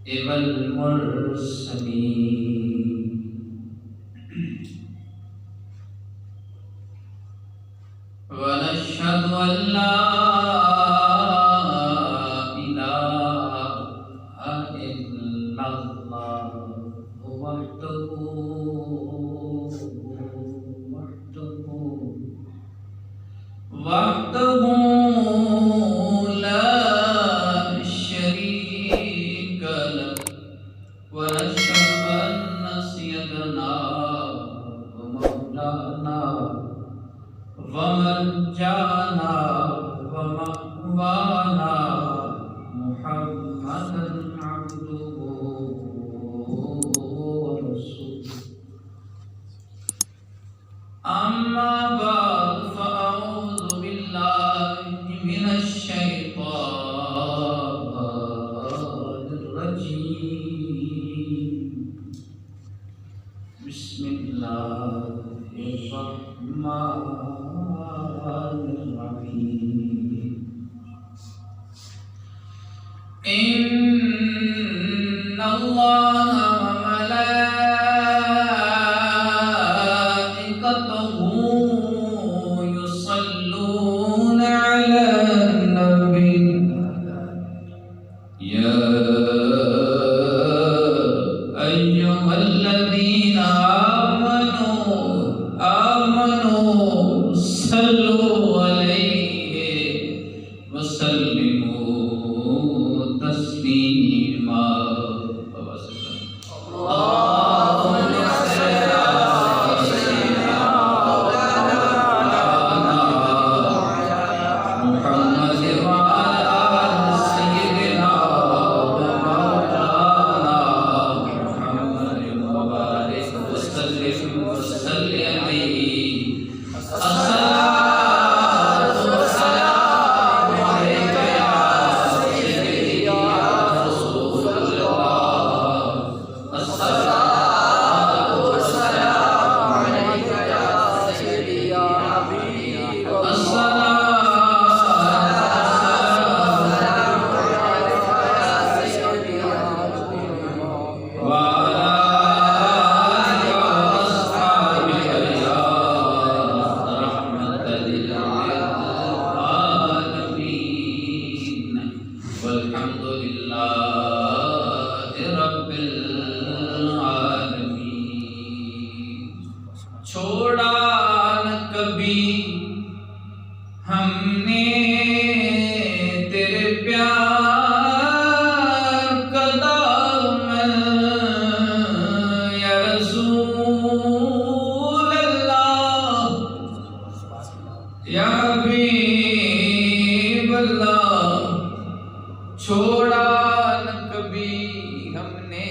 वल मुरसलीन। व नशहदु अल्ला इलाहा इल्लल्लाह वहदहु वहदहु ला शरीक लहु व नशहदु अन्न सय्यदना व मौलाना व मरजाना व मवाना मुहम्मदन अब्दुहु व रसूलुहु। अम्मा बाद फ़अऊज़ु बिल्लाहि मिनश शैतानिर रजीम। बिस्मिल्लाहिर रहमानिर रहीम। इन्नल्लाहा व मलाइकतहु युसल्लूना अलन नबी या अय्युहल्लज़ीना आमनू सल्लू अलैहि व सल्लिमू तस्लीमा। छोड़ा न कभी हमने तेरे प्यार का दामन या रसूल अल्लाह या हबीब अल्लाह। छोड़ा न कभी हमने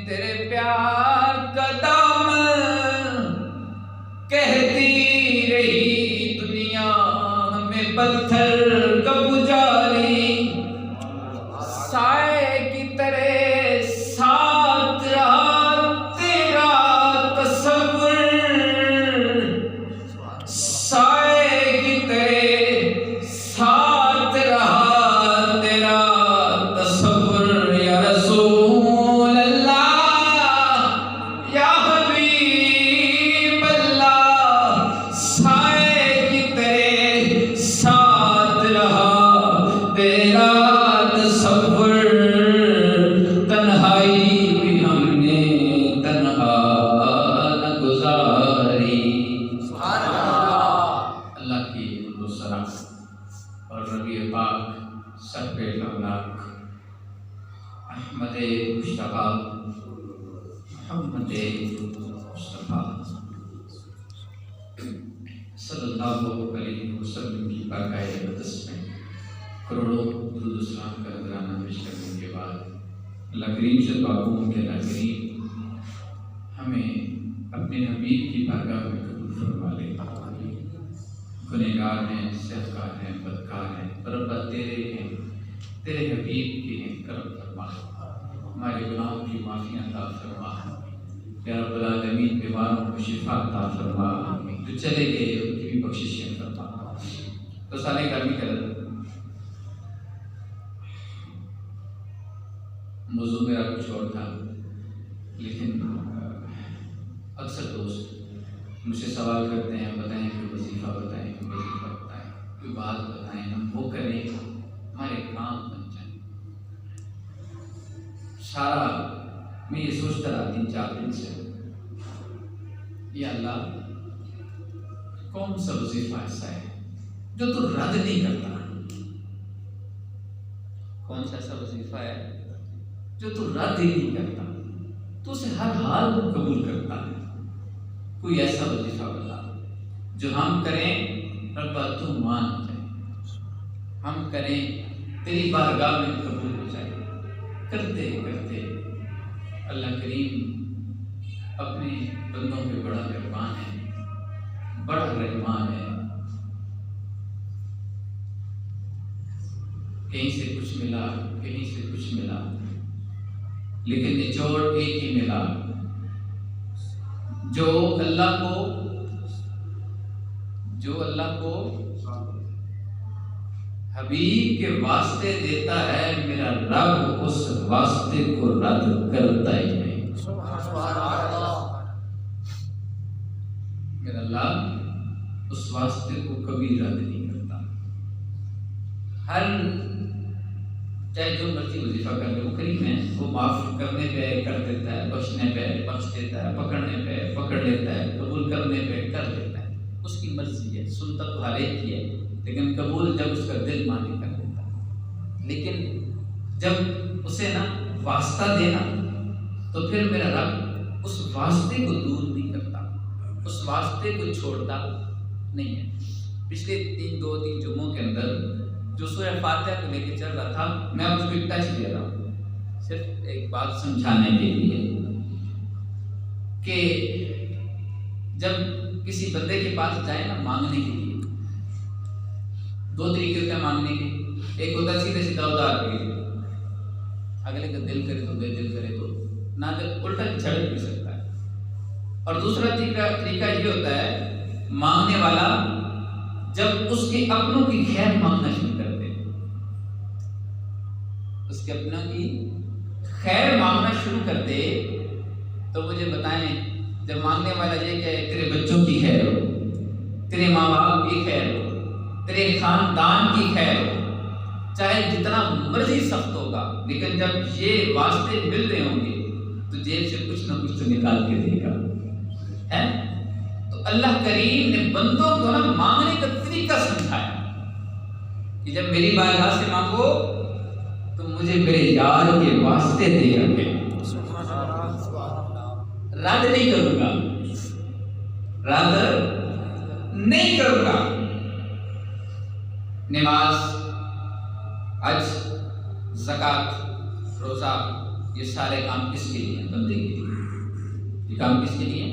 तेरे प्यार का दामन, कहती रही दुनिया हमें पत्थर का पुजारी, साए की तरह साथ रहा तेरा तस्वुर, साए की तरह साथ रहा तेरा तस्वुर या रसूल अल्लाह या हबीब अल्लाह। साए की तरह साथ रहा तेरा तस्वुर, तन्हाई भी हमने तन्हा न गुजारी। अल्लाह की सलाम और नबी पाक सब पे लौलाक अहमद मुश्तफा मोहम्मद मुस्तफा सल्लल्लाहु अलैहि वसल्लम की बाकाए मक़दस में करोड़ों दुरूद सलाम का नजराना पेश करने के बाद अल्लाह करीम से दुआ करूं कि अल्लाह करीम हमें अपने हबीब की बारगाह में कबूल फरमा ले। गुनहगार हैं, सेहतकार हैं, बदकार हैं, बरब्बत तेरे हैं, तेरे हबीब के हैं, करम फरमा, हमारे गुनाहों की माफ़ी अता फरमा या रब्बुल आलमीन। बीमारों को शिफा अता फरमा, जो चले गए उनकी भी बख्शिशें फरमा। तो साले गर्मी कर मौजू मेरा कुछ और था, लेकिन अक्सर दोस्त मुझसे सवाल करते हैं, बताएं कोई वजीफ़ा बताएं, कोई वजीफ़ा बताएं, कोई बात बताएं, हम वो करें हमारे काम बन जाए। सारा मैं ये सोचता रहा 3-4 दिन से, या अल्लाह कौन सा वजीफ़ा ऐसा है जो तू रद्द नहीं करता? कौन सा ऐसा वजीफ़ा है जो तू रद्द ही नहीं करता, तो उसे हर हाल में कबूल करता है? कोई ऐसा वजीफा बता जो हम करें रब्बा तू मान जाए, हम करें तेरी बारगाह में कबूल हो जाए। करते करते अल्लाह करीम अपने बंदों पे बड़ा मेहरबान है, बड़ा रहमान है। कहीं से कुछ मिला, कहीं से कुछ मिला, लेकिन निचोड़ एक ही मिला, जो अल्लाह को हबीब के वास्ते देता है, मेरा रब उस वास्ते को रद्द करता ही नहीं। मेरा अल्लाह उस वास्ते को कभी रद्द नहीं करता। हर चाहे जो मर्जी वजीफा कर ले, वो करीम है, वो माफ करने पे कर देता है, बख्शने पे बख्श देता है, पकड़ने पे पकड़ लेता है, कबूल करने पे कर देता है, उसकी मर्जी है। सुनता तो हर एक की है, लेकिन कबूल जब उसका दिल माने कर देता है। लेकिन जब उसे ना वास्ता देना, तो फिर मेरा रब उस वास्ते को दूर नहीं करता, उस वास्ते को छोड़ता नहीं है। पिछले 2-3 जुम्मों के अंदर जो सूरह फातिहा को लेके चल रहा था, मैं उसको टच दे रहा हूँ सिर्फ एक बात समझाने के लिए कि जब किसी बंदे के पास जाए ना मांगने के लिए, 2 तरीके होते हैं मांगने के। एक होता है सीधे सीधा उधार के लिए, अगले का दिल करे तो दे, दिल करे तो ना दे, उल्टा झड़क भी सकता है। और दूसरा तरीका ये होता है मांगने वाला जब उसके अपनों की खैर मांगना शुरू कर दे, उसके अपनों की खैर मांगना शुरू कर दे, तो मुझे बताएं, जब मांगने वाला ये कहे तेरे बच्चों की खैर हो, तेरे माँ बाप की खैर हो, तेरे खानदान की खैर हो, चाहे जितना मर्जी सख्त होगा, लेकिन जब ये वास्ते मिल रहे होंगे तो जेब से कुछ ना कुछ तो निकाल के देगा, है? तो अल्लाह करीम ने बंदों को ना मांगने का तरीका समझाया कि जब मेरी बारगाह से मांगो तो मुझे मेरे यार के वास्ते दे रखे, रद्द नहीं करूंगा, रद्द नहीं करूंगा। नमाज, हज, ज़कात, रोजा, ये सारे काम किसके लिए? बंदे के लिए। ये काम किसके लिए?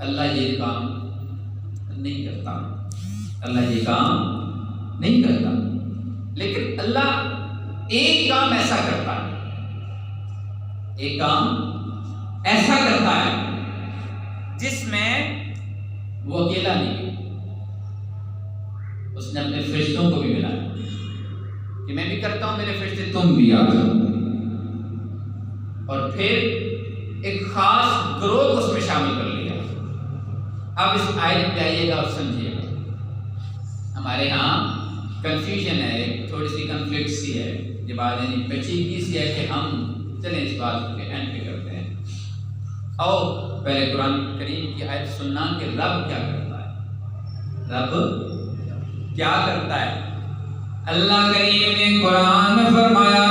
अल्लाह ये काम नहीं करता, अल्लाह ये काम नहीं करता, लेकिन अल्लाह एक काम ऐसा करता है, एक काम ऐसा करता है जिसमें वो अकेला नहीं, उसने अपने फरिश्तों को भी मिलाया कि मैं भी करता हूं, मेरे फरिश्ते तुम भी आ जाओ, और फिर एक खास ग्रोह को उसमें शामिल कर लिया। अब इस आयत पे आइएगा और समझिएगा। हमारे यहाँ कंफ्यूजन है, थोड़ी सी कन्फ्लिक्ट सी है, ये बात यानी पेचीदगी सी है कि हम चलें इस बात के एंड पे करते हैं। और पहले कुरान करीम की आयत सुनना कि रब क्या करता है, रब क्या करता है। अल्लाह करीम ने कुरान में फरमाया,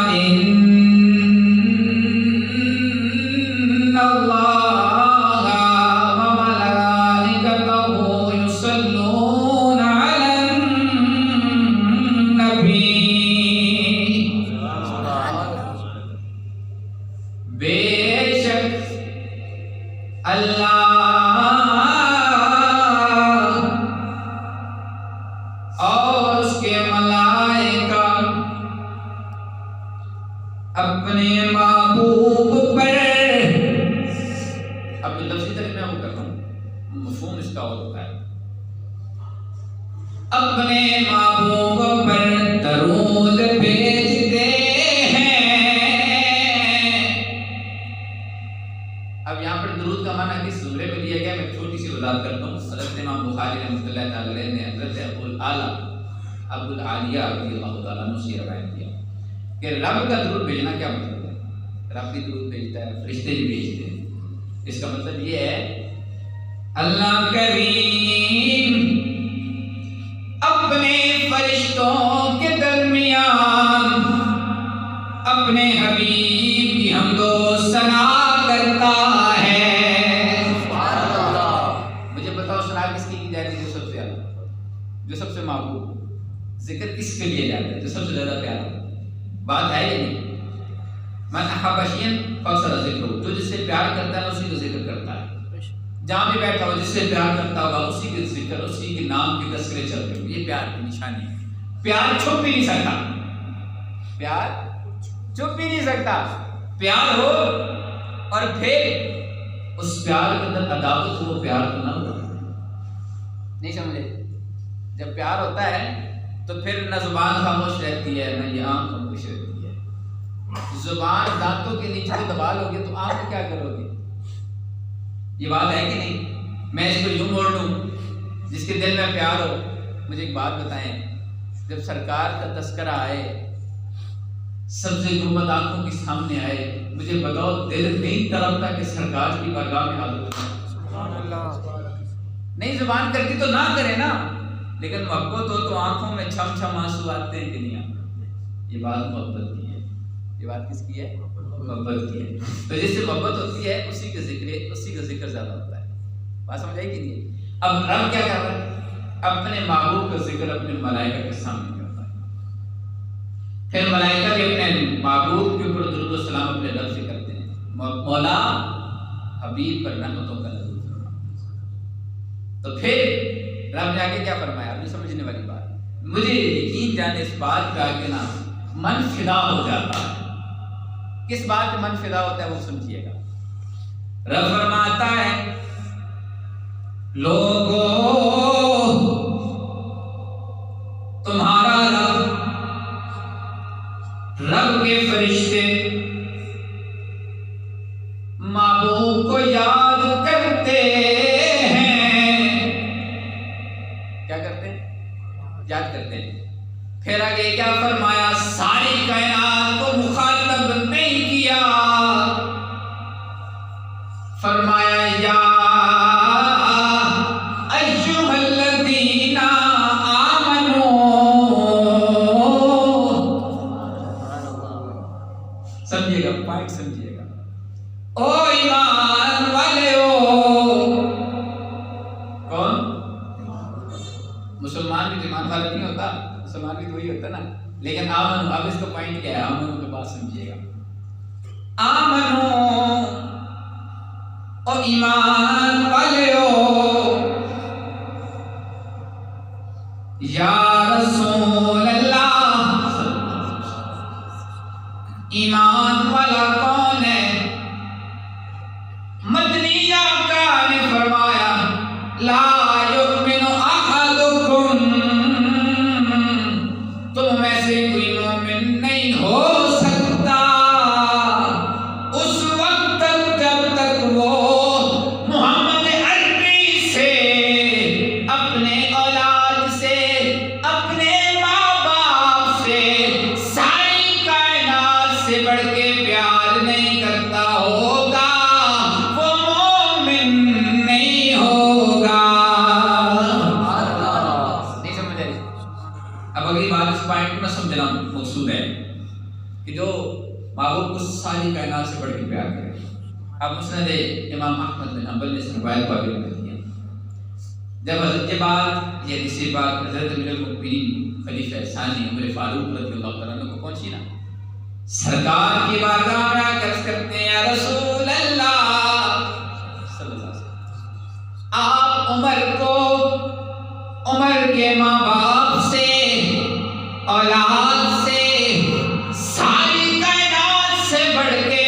अपने महबूब पर, अब लफ्ज़ी तरीके में कर रहा हूं, मफ़हूम इसका होता है, अपने महबूब पर दरूद भेजते हैं, आलिया रज़ी अल्लाह तआला अन्हा से रवायत किया कि रब का दुरूद भेजना क्या मतलब है। रब भी दुरूद भेजता है, फरिश्ते भी भेजते हैं। इसका मतलब ये है अल्लाह करीम अपने फरिश्तों के दरमियान अपने हबीब की हमदो सना करता है। मुझे बताओ सना किसकी की जाती है? जो सबसे ज्यादा, जो सबसे महबूब। जिक्र किसके लिए जाता है? जो सबसे ज्यादा प्यारा। बात है ये नहीं। मन अहब्बशियन फअक्सर ज़िक्र, जो जिससे प्यार करता है उसी को जिक्र करता है। जहाँ भी बैठा हो जिससे प्यार करता होगा उसी के जिक्र, उसी के नाम के तस्करे चलते होंगे। ये प्यार की निशानी है। प्यार छुप भी नहीं सकता, प्यार छुप भी नहीं सकता। प्यार हो और फिर उस प्यार के अंदर अदावत हो, वो प्यार तो ना हो। नहीं समझे? जब प्यार होता है तो फिर न जुबान खामोश रहती है न ये आंख खामोश रहती है। जुबान दांतों के नीचे को दबा लोगे तो आंख क्या करोगे? ये बात है कि नहीं? मैं इसको यूं मोड़ लूं, जिसके दिल में प्यार हो। मुझे एक बात बताएं, जब सरकार का तस्करा आए, सबसे गुर्बत आंखों के सामने आए, मुझे बताओ दिल नहीं तड़पता कि सरकार की बारगाह में हाजिर हो? नहीं, जुबान करती तो ना करे ना, लेकिन मोहब्बत हो तो आंखों में छम छम आंसू आते हैं कि नहीं आते? ये बात मोहब्बत की है। ये बात किसकी है? मोहब्बत की है। तो जिससे मोहब्बत होती है उसी का जिक्र ज्यादा होता है। बात समझ आई कि नहीं? अब रब क्या कर रहा है? अपने महबूब का जिक्र अपने मलाइका के सामने करता है। फिर मलाइका भी अपने महबूब के ऊपर दुरूद व सलाम अपने रब से करते हैं। मौला हबीब पर रहमतों का नज़ूल फरमा। तो फिर रब ने आगे क्या फरमाया? आपने समझने वाली बात, मुझे यकीन जाने इस बात का कि ना मन फिदा हो जाता है। किस बात पे मन फिदा होता है वो समझिएगा। रब फरमाता है, लोगों तुम्हारा रब के फरिश्ते महबूब को याद करते हैं। क्या करते हैं? याद करते हैं। फिर आगे क्या फरमाया? सारी कायनात को मुखातब नहीं किया, फरमाया या अय्युहल्लज़ीना आमनू। समझिएगा, पॉइंट समझिएगा। ओ ईमान वाले हो। कौन? मुसलमान भी ईमान वाला नहीं होता, मुसलमान भी वही होता ना। लेकिन आमनू, अब इसका पॉइंट क्या है? आमनू के बाद समझिएगा। आमनू और ईमान वाले हो, या रसूल अल्लाह। ईमान वाला कौन है? मदनी आका ने फरमाया, ला युमिनु अहदुकुम, तुम में से कोई मोमिन नहीं हो सकता उस वक्त तक जब तक वो मोहम्मद अरबी से, अपने औलाद से, अपने माँ बाप से, सारी कायनात से बढ़ के प्यार नहीं करता होगा, वो मोमिन नहीं होगा। नहीं समझ आई? अब अगली बात इस पॉइंट को ना समझना मकसूद है कि जो महबूब को सारी कायनात से बढ़ के प्यार करे। अब मुस्नद इमाम अहमद बिन हंबल ने रवायत काबिल कर दिया, जब हज़रत ये बात हज़रत अमीरुल मुमिनीन खलीफा सानी उमर फारूक रज़ियल्लाहु तआला अन्हु को पहुंची ना, सरकार की बारगाह में आकर अर्ज़ करते हैं, या रसूल अल्लाह सल्लल्लाहु अलैहि वसल्लम, आप उमर को, उमर के माँ बाप से, औलाद से, सारी कायनात से बढ़ के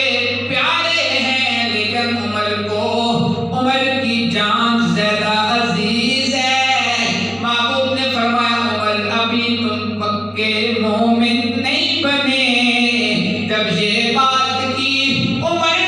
प्यारे हैं, लेकिन उमर को, उमर की जान ज्यादा अजीज है। महबूब ने फरमाया, उमर अभी तुम पक्के मोमिन नहीं बने। जब ये बात की उमर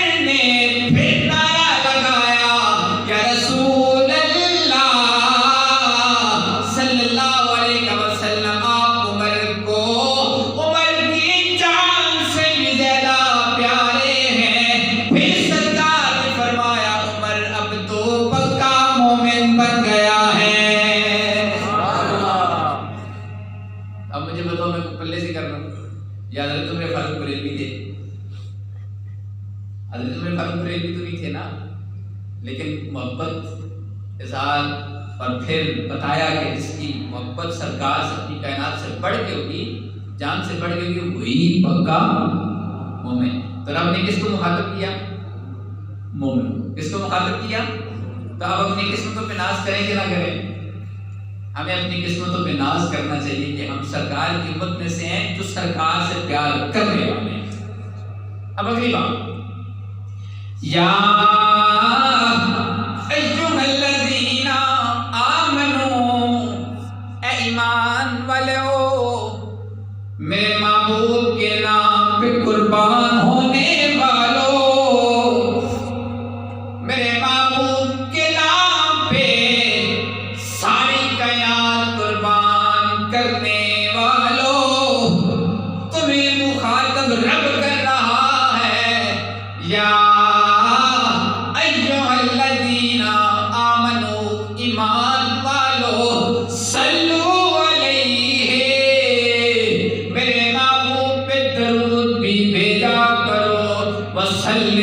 या हजरत उमर फारूक बरेलवी थे? हजरत उमर फारूक बरेलवी तो नहीं थे ना, लेकिन मोहब्बत इज़हार और फिर बताया कि जिसकी मोहब्बत सरकार से अपनी कायनात से बढ़ के होगी, जान से बढ़ के होगी, वही पक्का मोमिन। तो रब ने किसको मुखातब किया? मोमिन। किसको मुखातब किया? तो अब अपनी किस्मतों पे नाज करें कि ना करें? हमें अपनी किस्मतों पे नाज करना चाहिए कि हम सरकार की उम्मत में से हैं जो सरकार से प्यार करने वाले हैं। अब अगली बात, या अय्युहल्लज़ीना आमनू, ए ईमान वालो, मेरे महबूब के नाम पे कुर्बान होने वालों, मेरे महबूब के नाम पे सारी कायनात कुर्बान करने वालों, तुम्हें मुखातब रब कर रहा है। या अय्युहल्लज़ीना आमनू, ईमान वालों, सल्लू अलैहि, मेरे महबूब पे दरूद भी भेजा करो, वसल्लिमू